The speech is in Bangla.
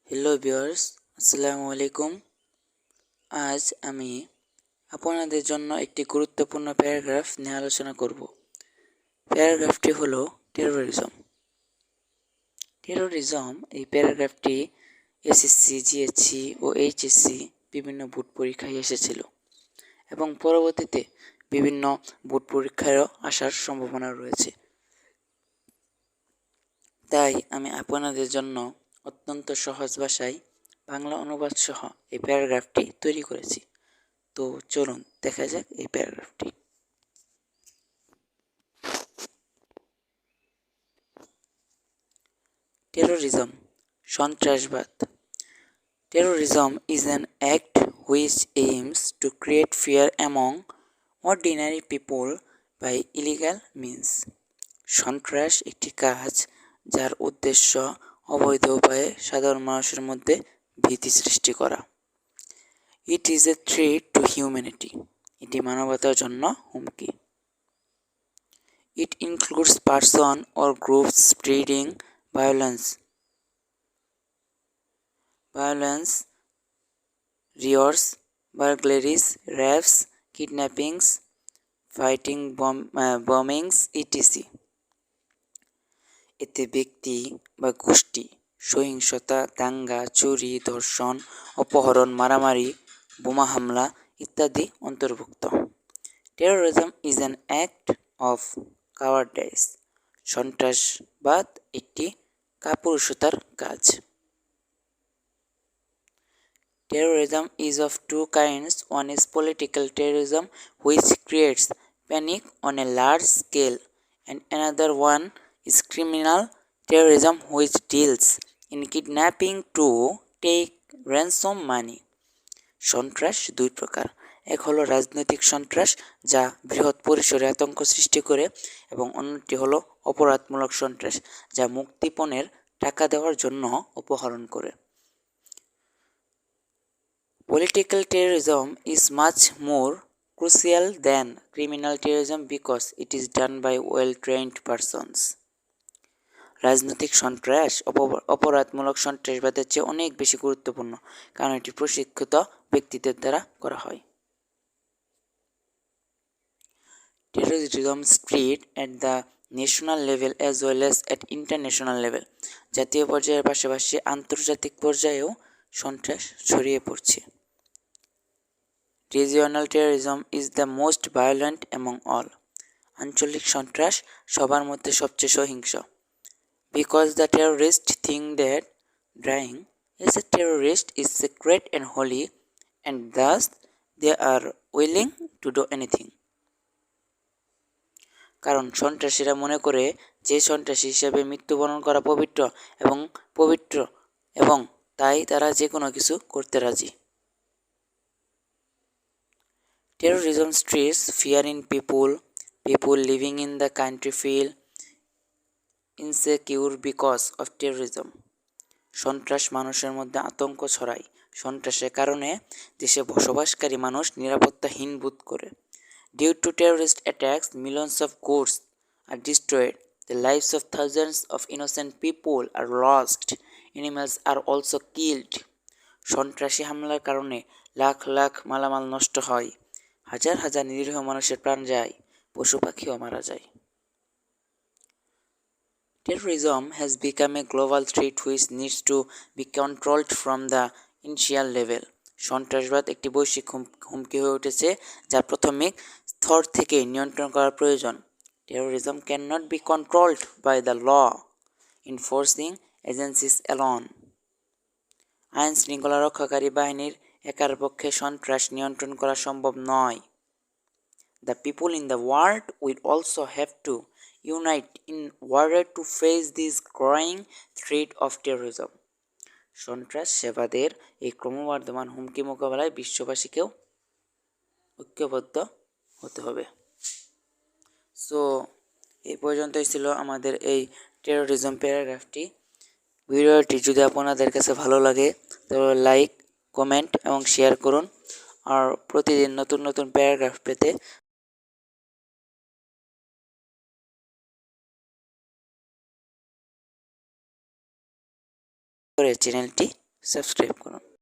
হ্যালো ভিউয়ার্স, আসসালামু আলাইকুম। আজ আমি আপনাদের জন্য একটি গুরুত্বপূর্ণ প্যারাগ্রাফ নিয়ে আলোচনা করব। প্যারাগ্রাফটি হলো টেরোরিজম। এই প্যারাগ্রাফটি এসএসসি, জিএসসি ও এইচএসসি বিভিন্ন বোর্ড পরীক্ষায় এসেছিল এবং পরবর্তীতে বিভিন্ন বোর্ড পরীক্ষায়ও আসার সম্ভাবনা রয়েছে। তাই আমি আপনাদের জন্য অত্যন্ত সহজ ভাষায় বাংলা অনুবাদ সহ এই প্যারাগ্রাফটি তৈরি করেছি। তো চলুন দেখা যাক এই প্যারাগ্রাফটি। টেরোরিজম, সন্ত্রাসবাদ। Terrorism is an act which aims to create fear among ordinary people by illegal means. সন্ত্রাস একটি কাজ যার উদ্দেশ্য অবৈধ উপায়ে সাধারণ মানুষের মধ্যে ভীতি সৃষ্টি করা। It is a threat to humanity. এটি মানবতার জন্য হুমকি। It includes person or groups spreading violence, riots, burglaries, rapes, kidnappings, bombings, etc. এতে ব্যক্তি বা গোষ্ঠী সহিংসতা, দাঙ্গা, চুরি, ধর্ষণ, অপহরণ, মারামারি, বোমা হামলা ইত্যাদি অন্তর্ভুক্ত। Terrorism is an act of cowardice. সন্ত্রাসবাদ একটি কাপুরুষতার কাজ। Terrorism is of two kinds. One is political terrorism, which creates panic on a large scale, and another one is criminal terrorism, which deals in kidnapping to take ransom money. সন্ত্রাস দুই প্রকার। এক হলো রাজনৈতিক সন্ত্রাস, যা বৃহৎ পরিসরে আতঙ্ক সৃষ্টি করে, এবং অন্যটি হলো অপরাধমূলক সন্ত্রাস, যা মুক্তিপণের টাকা দেওয়ার জন্য অপহরণ করে। Political terrorism is much more crucial than criminal terrorism because it is done by well-trained persons. রাজনৈতিক সন্ত্রাস অপরাধমূলক সন্ত্রাসবাদের চেয়ে অনেক বেশি গুরুত্বপূর্ণ, কারণ এটি প্রশিক্ষিত ব্যক্তিদের দ্বারা করা হয়। Terrorism spread at the national level as well as at international level. জাতীয় পর্যায়ের পাশাপাশি আন্তর্জাতিক পর্যায়েও সন্ত্রাস ছড়িয়ে পড়ছে। Regional terrorism is the most violent among all. আঞ্চলিক সন্ত্রাস সবার মধ্যে সবচেয়ে সহিংস। Because the terrorists think that dying as a terrorist is sacred and holy, and thus they are willing to do anything. কারণ সন্ত্রাসীরা মনে করে যে সন্ত্রাসী হিসেবে মৃত্যুবরণ করা পবিত্র এবং তাই তারা যে কোনো কিছু করতে রাজি। Terrorism spreads fear in people. People living in the country feel insecure because of terrorism. সন্ত্রাস মানুষের মধ্যে আতঙ্ক ছড়ায়। সন্ত্রাসের কারণে দেশে বসবাসকারী মানুষ নিরাপত্তাহীন বোধ করে। Due to terrorist attacks, millions of goods are destroyed. The lives of thousands of innocent people are lost. Animals are also killed. সন্ত্রাসী হামলার কারণে লাখ লাখ মালামাল নষ্ট হয়, হাজার হাজার নিরীহ মানুষের প্রাণ যায়, পশু পাখিও মারা যায়। Terrorism has become a global threat which needs to be controlled from the initial level. সন্ত্রাসবাদ একটি বৈশ্বিক হুমকি হয়ে উঠেছে, যা প্রাথমিক স্তর থেকে নিয়ন্ত্রণ করা প্রয়োজন। Terrorism cannot be controlled by the law enforcing agencies alone. আইন শৃঙ্খলা রক্ষাকারী বাহিনীর একার পক্ষে সন্ত্রাস নিয়ন্ত্রণ করা সম্ভব নয়। The people in the world will also have to unite in order to face this growing threat of terrorism. সন্ত্রাস সেবাদের এই ক্রমবর্ধমান হুমকি মোকাবেলায় বিশ্ববাসীকেও ঐক্যবদ্ধ হতে হবে। সো এই পর্যন্তই ছিল আমাদের এই টেরোরিজম প্যারাগ্রাফটি। ভিডিওটি যদি আপনাদের কাছে ভালো লাগে তাহলে লাইক, কমেন্ট এবং শেয়ার করুন। আর প্রতিদিন নতুন নতুন প্যারাগ্রাফ পেতে চ্যানেলটি সাবস্ক্রাইব করুন।